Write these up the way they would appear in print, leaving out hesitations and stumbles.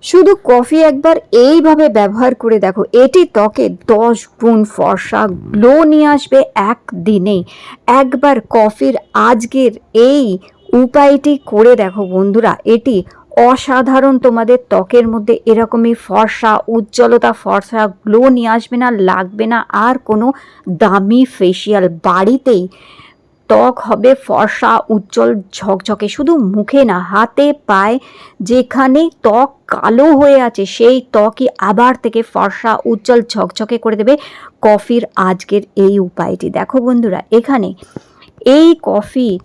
শুধু কফি একবার এইভাবে ব্যবহার করে দেখো, এটি ত্বকে 10 গুণ ফর্সা গ্লো নিয়ে আসবে একদিনেই। একবার কফির আজকের এই উপায়টি করে দেখো বন্ধুরা, এটি অসাধারণ তোমাদের ত্বকের মধ্যে এরকমই ফর্সা উজ্জ্বলতা, ফর্সা গ্লো নিয়ে আসবে না, লাগবে না আর কোনো দামি ফেসিয়াল। বাড়িতেই ত্বক হবে ফর্সা উজ্জ্বল ঝকঝকে, শুধু মুখে না, হাতে পায়ে যেখানে ত্বক কালো হয়ে আছে সেই ত্বকই আবার থেকে ফর্সা উজ্জ্বল ঝকঝকে করে দেবে কফির আজকের এই উপায়টি। দেখো বন্ধুরা, এখানে এই কফির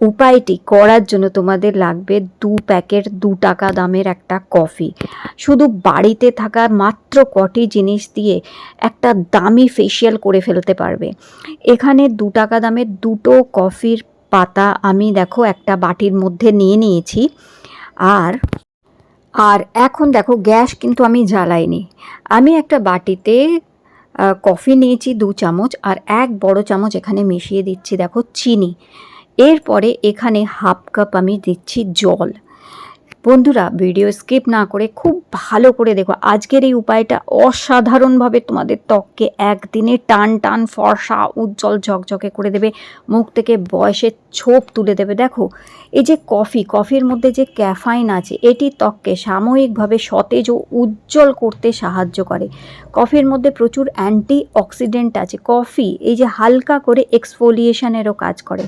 উপায়টি করার জন্য তোমাদের লাগবে 2 প্যাকেট 2 টাকা দামের একটা কফি। শুধু বাড়িতে থাকা মাত্র কটি জিনিস দিয়ে একটা দামি ফেসিয়াল করে ফেলতে পারবে। এখানে 2 টাকা দামের 2টো কফির পাতা আমি দেখো একটা বাটির মধ্যে নিয়ে নিয়েছি। আর আর এখন দেখো, গ্যাস কিন্তু আমি জ্বালাইনি। আমি একটা বাটিতে কফি নিয়েছি 2 চামচ, আর 1 বড় চামচ এখানে মিশিয়ে দিচ্ছি দেখো চিনি। এরপরে এখানে 1/2 কাপ আমি দিচ্ছি জল। বন্ধুরা, ভিডিও স্কিপ না করে খুব ভালো করে দেখো, আজকের এই উপায়টা অসাধারণভাবে তোমাদের ত্বককে একদিনে টান টান ফর্সা উজ্জ্বল ঝকঝকে করে দেবে, মুখ থেকে বয়সের ছোপ তুলে দেবে। দেখো, এই যে কফির মধ্যে যে ক্যাফাইন আছে, এটি ত্বককে সাময়িকভাবে সতেজ ও উজ্জ্বল করতে সাহায্য করে। কফির মধ্যে প্রচুর অ্যান্টি অক্সিডেন্ট আছে। কফি এই যে হালকা করে এক্সফোলিয়েশনেরও কাজ করে।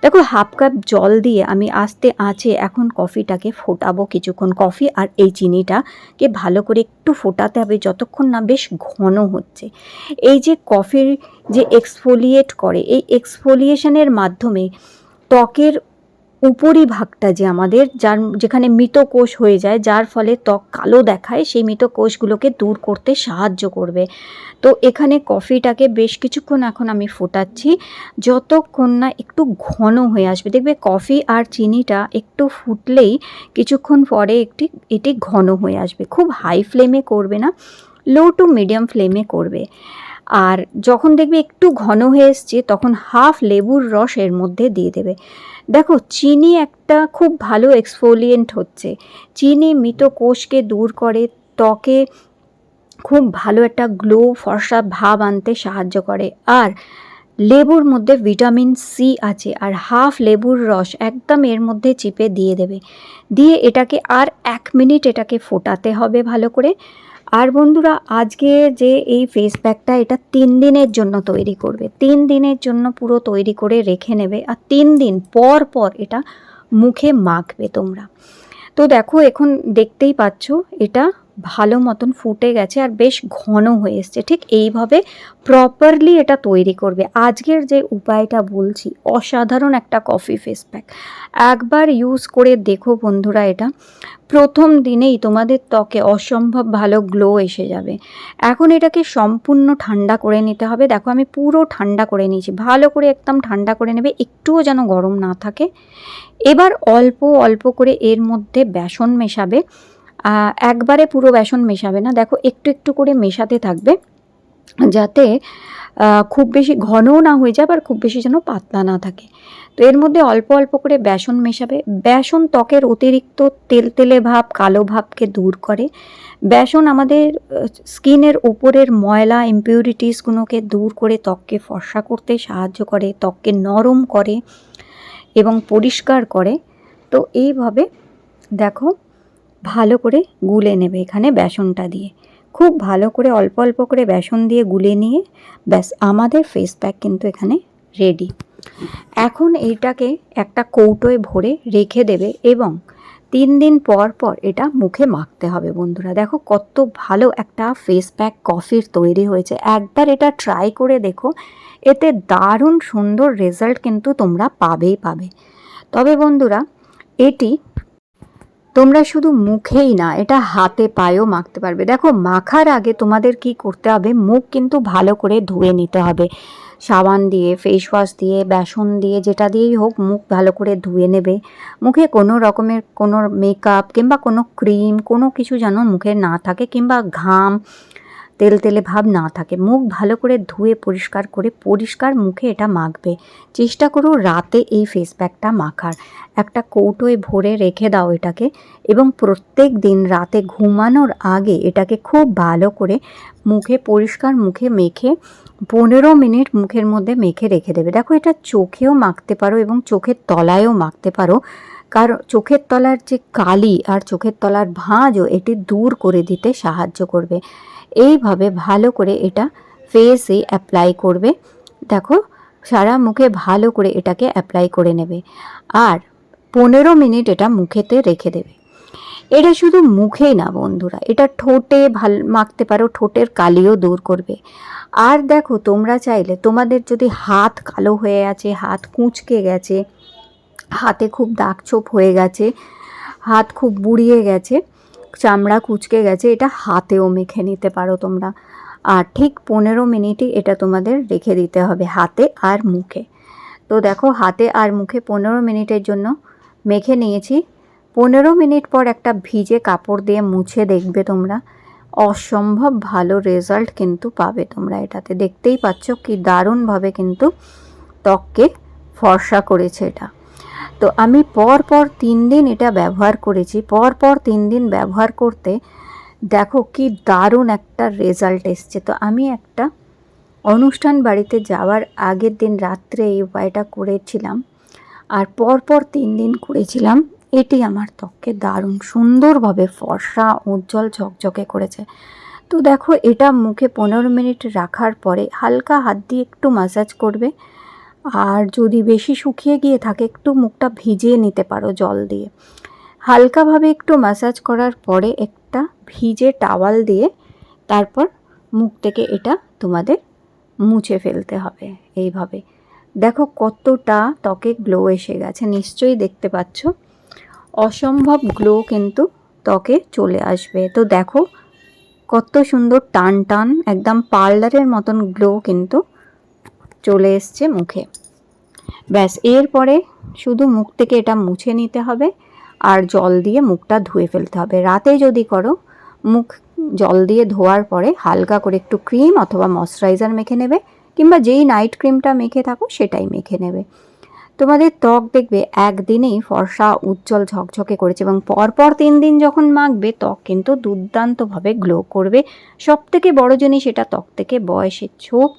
দেখো, 1/2 কাপ জল দিয়ে আমি আস্তে আঁচে এখন কফিটাকে ফোটাবো কিছুক্ষণ। কফি আর এই চিনিটাকে ভালো করে একটু ফোটাতে হবে যতক্ষণ না বেশ ঘন হচ্ছে। এই যে কফির যে এক্সফোলিয়েট করে, এই এক্সফোলিয়েশনের মাধ্যমে ত্বকের উপরিভাগটা যে আমাদের যেখানে মৃত কোষ হয়ে যায়, যার ফলে ত্বক কালো দেখায়, সেই মৃত কোষগুলোকে দূর করতে সাহায্য করবে। তো এখানে কফিটাকে বেশ কিছুক্ষণ এখন আমি ফোটাচ্ছি, যতক্ষণ না একটু ঘন হয়ে আসবে। দেখবে কফি আর চিনিটা একটু ফুটলেই কিছুক্ষণ পরে এটি ঘন হয়ে আসবে। খুব হাই ফ্লেমে করবে না, লো টু মিডিয়াম ফ্লেমে করবে। আর যখন দেখবে একটু ঘন হয়ে এসছে, তখন হাফ লেবুর রস এর মধ্যে দিয়ে দেবে। দেখো, চিনি একটা খুব ভালো এক্সফোলিয়েন্ট হচ্ছে। চিনি মৃত কোষকে দূর করে, ত্বকে খুব ভালো একটা গ্লো ফর্সা ভাব আনতে সাহায্য করে। আর লেবুর মধ্যে ভিটামিন সি আছে, আর হাফ লেবুর রস একদম এর মধ্যে চিপে দিয়ে দেবে। দিয়ে এটাকে আর 1 মিনিট এটাকে ফোটাতে হবে ভালো করে। আর বন্ধুরা, আজকে যে এই ফেস প্যাকটা, এটা 3 দিনের জন্য তৈরি করবে। 3 দিনের জন্য পুরো তৈরি করে রেখে নেবে, আর 3 দিন পর পর এটা মুখে মাখবে তোমরা। তো দেখো, এখন দেখতেই পাচ্ছ এটা ভালো মতন ফুটে গেছে আর বেশ ঘন হয়ে এসছে। ঠিক এইভাবে প্রপারলি এটা তৈরি করবে। আজকের যে উপায়টা বলছি, অসাধারণ একটা কফি ফেস প্যাক। একবার ইউজ করে দেখো বন্ধুরা, এটা প্রথম দিনেই তোমাদের ত্বকে অসম্ভব ভালো গ্লো এসে যাবে। এখন এটাকে সম্পূর্ণ ঠান্ডা করে নিতে হবে। দেখো, আমি পুরো ঠান্ডা করে নিয়েছি, ভালো করে একদম ঠান্ডা করে নেবে, একটুও যেন গরম না থাকে। এবার অল্প অল্প করে এর মধ্যে বেসন মেশাবে। একবারে পুরো বেসন মেশাবে না, দেখো একটু একটু করে মেশাতে থাকবে, যাতে খুব বেশি ঘনও না হয়ে যায় আর খুব বেশি যেন পাতলা না থাকে। তো এর মধ্যে অল্প অল্প করে বেসন মেশাবে। বেসন ত্বকের অতিরিক্ত তেলতেলে ভাব, কালো ভাবকে দূর করে। বেসন আমাদের স্কিনের উপরের ময়লা ইমপিউরিটিসগুলোকে দূর করে ত্বককে ফর্সা করতে সাহায্য করে, ত্বককে নরম করে এবং পরিষ্কার করে। তো এইভাবে দেখো ভালো করে গুলে নেবে এখানে বেসনটা দিয়ে। খুব ভালো করে অল্প অল্প করে বেসন দিয়ে গুলে নিয়ে ব্যাস, আমাদের ফেস প্যাক কিন্তু এখানে রেডি। এখন এইটাকে একটা কৌটোয় ভরে রেখে দেবে এবং 3 দিন পর পর এটা মুখে মাখতে হবে। বন্ধুরা দেখো, কত ভালো একটা ফেস প্যাক কফির তৈরি হয়েছে। একবার এটা ট্রাই করে দেখো, এতে দারুণ সুন্দর রেজাল্ট কিন্তু তোমরা পাবেই পাবে। তবে বন্ধুরা, এটি তোমরা শুধু মুখেই না, এটা হাতে পায়েও মাখতে পারবে। দেখো, মাখার আগে তোমাদের কি করতে হবে, মুখ কিন্তু ভালো করে ধুয়ে নিতে হবে। সাবান দিয়ে, ফেস ওয়াশ দিয়ে, বেসন দিয়ে, যেটা দিয়েই হোক মুখ ভালো করে ধুয়ে নেবে। মুখে কোনো রকমের কোনো মেকআপ কিংবা কোনো ক্রিম কোনো কিছু যেন মুখে না থাকে, কিংবা ঘাম তেল তেলে ভাব না থাকে। মুখ ভালো করে ধুয়ে পরিষ্কার করে পরিষ্কার মুখে এটা মাখবে। চেষ্টা করো রাতে এই ফেস প্যাকটা মাখার। একটা কৌটোয় ভরে রেখে দাও এটাকে, এবং প্রত্যেক দিন রাতে ঘুমানোর আগে এটাকে খুব ভালো করে মুখে পরিষ্কার মুখে মেখে 15 মিনিট মুখের মধ্যে মেখে রেখে দেবে। দেখো এটা চোখেও মাখতে পারো এবং চোখের তলায়ও মাখতে পারো, কারণ চোখের তলার যে কালি আর চোখের তলার ভাঁজও এটি দূর করে দিতে সাহায্য করবে। এইভাবে ভালো করে এটা ফেসে অ্যাপ্লাই করবে। দেখো সারা মুখে ভালো করে এটাকে অ্যাপ্লাই করে নেবে আর 15 মিনিট এটা মুখেতে রেখে দেবে। এটা শুধু মুখেই না বন্ধুরা, এটা ঠোঁটে মাখতে পারো, ঠোঁটের কালিও দূর করবে। আর দেখো তোমরা চাইলে, তোমাদের যদি হাত কালো হয়ে আছে, হাত কুঁচকে গেছে, হাতে খুব দাগ ছোপ হয়ে গেছে, হাত খুব বুড়িয়ে গেছে, চামড়া কুঁচকে গেছে, এটা হাতেও মেখে নিতে পারো তোমরা। আর ঠিক 15 মিনিটই এটা তোমাদের রেখে দিতে হবে হাতে আর মুখে। তো দেখো হাতে আর মুখে 15 মিনিটের জন্য মেখে নিয়েছি। 15 মিনিট পর একটা ভিজে কাপড় দিয়ে মুছে দেখবে তোমরা, অসম্ভব ভালো রেজাল্ট কিন্তু পাবে তোমরা এটাতে। দেখতেই পাচ্ছ কি দারুণভাবে কিন্তু ত্বককে ফর্সা করেছে এটা। তো আমি পর 3 দিন এটা ব্যবহার করেছি। পর 3 দিন ব্যবহার করতে দেখো কি দারুণ একটা রেজাল্ট এসছে। তো আমি একটা অনুষ্ঠান বাড়িতে যাওয়ার আগের দিন রাত্রে এই উপায়টা করেছিলাম, আর পর 3 দিন করেছিলাম। এটি আমার ত্বককে দারুণ সুন্দরভাবে ফর্সা উজ্জ্বল ঝকঝকে করেছে। তো দেখো এটা মুখে 15 মিনিট রাখার পরে হালকা হাত দিয়ে একটু ম্যাসাজ করবে, আর যদি বেশি শুকিয়ে গিয়ে থাকে একটু মুখটা ভিজিয়ে নিতে পারো জল দিয়ে। হালকাভাবে একটু ম্যাসাজ করার পরে একটা ভিজে টাওয়াল দিয়ে তারপর মুখ থেকে এটা তোমাদের মুছে ফেলতে হবে এইভাবে। দেখো কতটা ত্বকে গ্লো এসে গেছে, নিশ্চয়ই দেখতে পাচ্ছ। অসম্ভব গ্লো কিন্তু ত্বকে চলে আসবে। তো দেখো কত সুন্দর টান টান একদম পার্লারের মতন গ্লো কিন্তু চলে এসছে মুখে। ব্যাস এরপরে শুধু মুখ থেকে এটা মুছে নিতে হবে আর জল দিয়ে মুখটা ধুয়ে ফেলতে হবে। রাতে যদি করো, মুখ জল দিয়ে ধোয়ার পরে হালকা করে একটু ক্রিম অথবা ময়শ্চারাইজার মেখে নেবে, কিংবা যেই নাইট ক্রিমটা মেখে থাকো সেটাই মেখে নেবে। তোমাদের ত্বক দেখবে একদিনেই ফর্সা উজ্জ্বল ঝকঝকে করেছে, এবং পর 3 দিন যখন মাখবে ত্বক কিন্তু দুর্দান্তভাবে গ্লো করবে। সবথেকে বড় জিনিস, এটা ত্বক থেকে বয়সের ছোপ,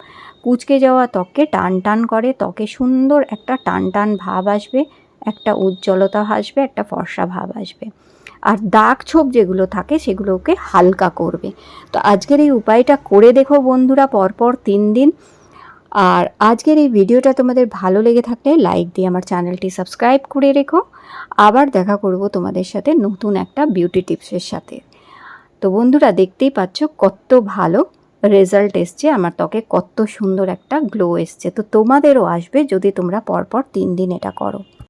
কুঁচকে যাওয়া ত্বককে টান টান করে, ত্বকে সুন্দর একটা টান টান ভাব আসবে, একটা উজ্জ্বলতা আসবে, একটা ফর্সা ভাব আসবে। আর দাগ ছোপ যেগুলো থাকে সেগুলোকে হালকা করবে। তো আজকের এই উপায়টা করে দেখো বন্ধুরা পর 3 দিন। আর আজকের এই ভিডিওটা তোমাদের ভালো লেগে থাকলে লাইক দিয়ে আমার চ্যানেলটি সাবস্ক্রাইব করে রেখো। আবার দেখা করব তোমাদের সাথে নতুন একটা বিউটি টিপসের সাথে। তো বন্ধুরা দেখতেই পাচ্ছ কত ভালো রেজাল্ট এসছে, আমার ত্বকে কত সুন্দর একটা গ্লো এসছে। তো তোমাদেরও আসবে যদি তোমরা পর 3 দিন এটা করো।